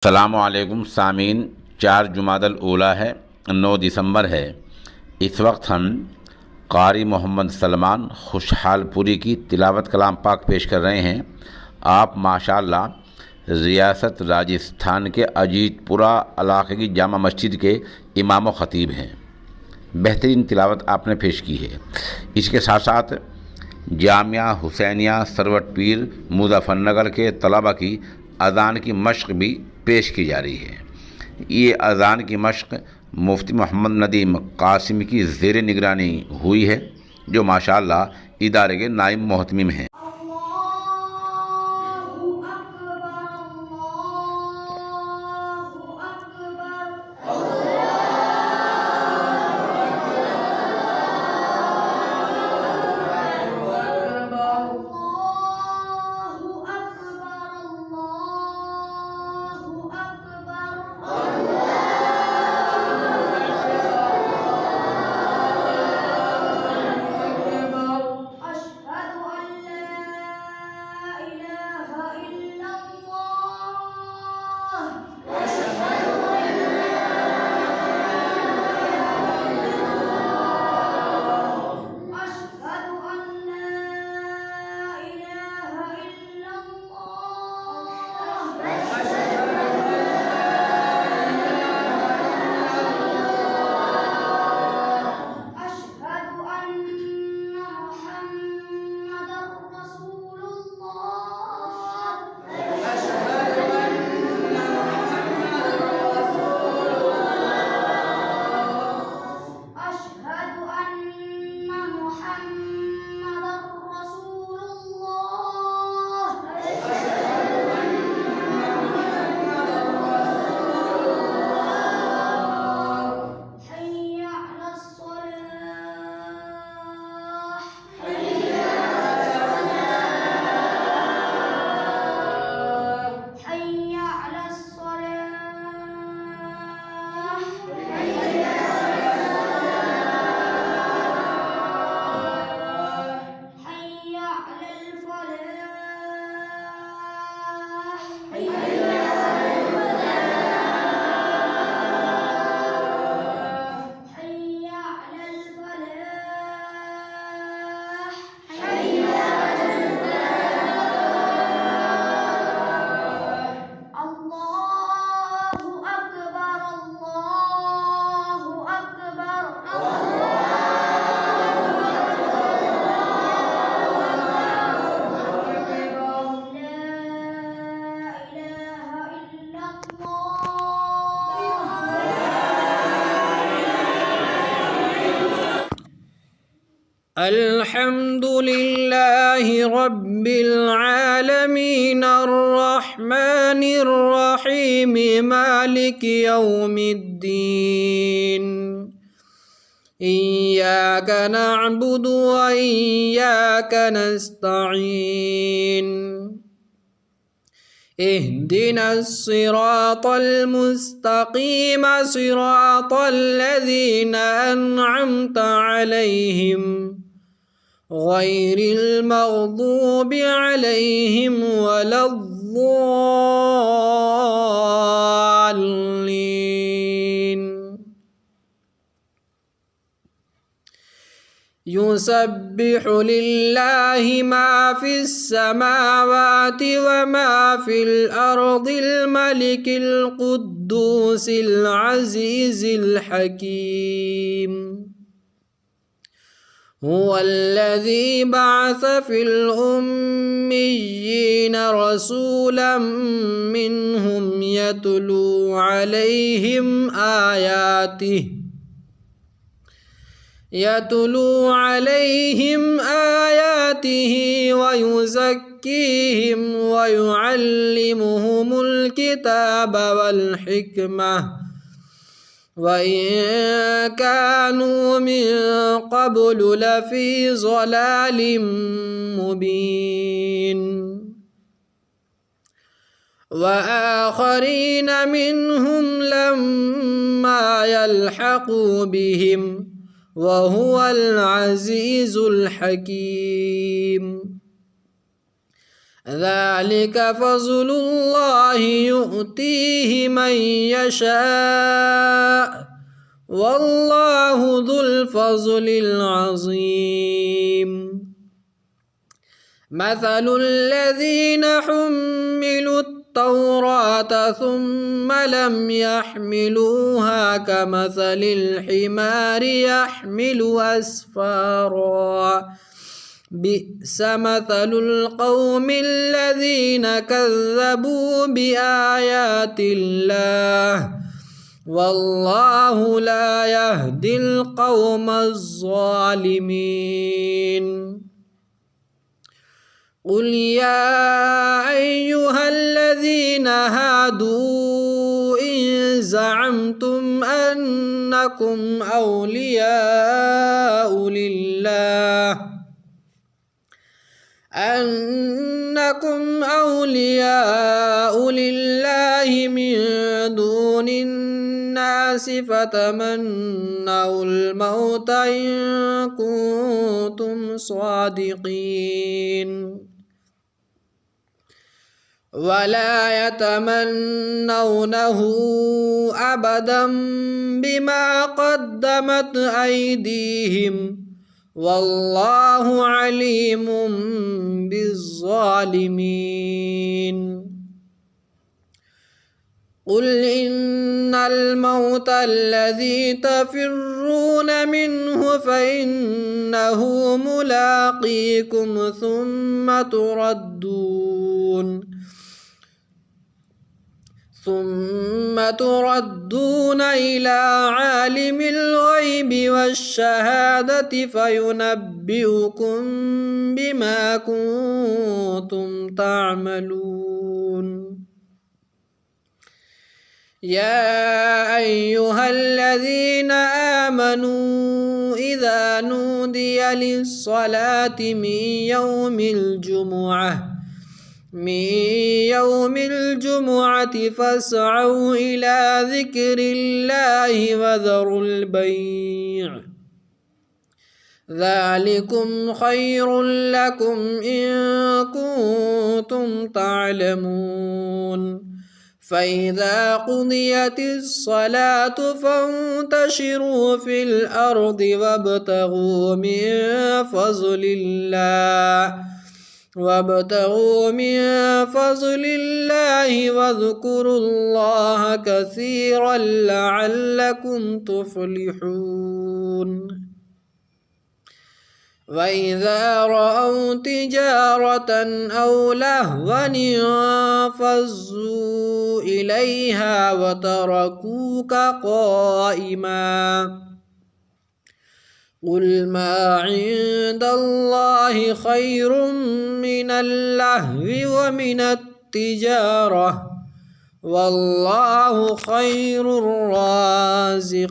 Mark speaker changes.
Speaker 1: अस्सलामुअलैकुम सामीन। 4 जुमादल ऊला है, 9 दिसंबर है। इस वक्त हम कारी मोहम्मद सलमान खुशहालपुरी की तिलावत कलाम पाक पेश कर रहे हैं। आप माशाअल्लाह रियासत राजस्थान के अजीतपुरा इलाके की जामा मस्जिद के इमाम व ख़तीब हैं। बेहतरीन तिलावत आपने पेश की है। इसके साथ साथ जामिया हुसैनिया सरवट पीर मुज़फ़्फ़रनगर के तलबा की अज़ान की मश्क भी पेश की जा रही है। ये अज़ान की मश्क मुफ्ती मोहम्मद नदीम कासिम की ज़ेर निगरानी हुई है, जो माशाअल्लाह इदारे के नाइब मोहतमिम हैं।
Speaker 2: अल्हम्दुलिल्लाहि रब्बिल आलमीन अर्रहमानिर रहीम मालिकि यौमिद्दीन इय्याका नअबुदु व इय्याका नस्तईन इहदिनस सिरातल मुस्तकीम सिरातल लज़ीना अनअमता अलैहिम गैरिल मग़दूबि अलैहिम वलद्दाल्लीन। युसब्बिहु लिल्लाहि मा फिस समावाति व मा फिल अर्दिल मलिकिल कुद्दूसिल अज़ीज़िल हकीम। हुवल्लज़ी बअस फिल उम्मिय्यीन रसूलन मिनहुम यतलू अलैहिम आयातिही व युज़क्कीहिम व युअल्लिमुहुमुल किताब वल हिकमह व इन कानू मिन क़ब्लु लफ़ी ज़लालिम मुबीन। व आख़रीन मिनहुम लम्मा यल्हक़ू बिहिम व हुवल अज़ीज़ुल हकीम। ذلك فضل الله يؤتيه من يشاء والله ذو الفضل العظيم مثل الذين حملوا التوراة ثم لم يحملوها كمثل الحمار يحمل أسفارا بئس مثل القوم الذين كذبوا بآيات الله والله لا يهدي القوم الظالمين قل يا أيها الذين هادوا إن زعمتم أنكم أولياء لله من دون الناس فتمنوا الموت إن كنتم صادقين ولا يتمنونه أبدا بما قدمت أيديهم والله عليم بالظالمين قل إن الموت الذي تفرون منه فإنه ملاقيكم ثم تردون إلى عالم الغيب والشهادة فينبئكم بما كنتم تعملون يا أيها الذين آمنوا إذا نودي للصلاة من يوم الجمعة فاسعوا إلى ذكر الله وذروا البيع ذلكم خير لكم إن كنتم تعلمون فإذا قضيت الصلاة فانتشروا في الأرض وابتغوا من فضل الله واذكروا الله كثيرا لعلكم تفلحون وإذا رأوا تجارة أو لهوا انفضوا إليها وتركوك قائما قل ما عند الله خير من اللهو ومن التجارة والله خير الرازقين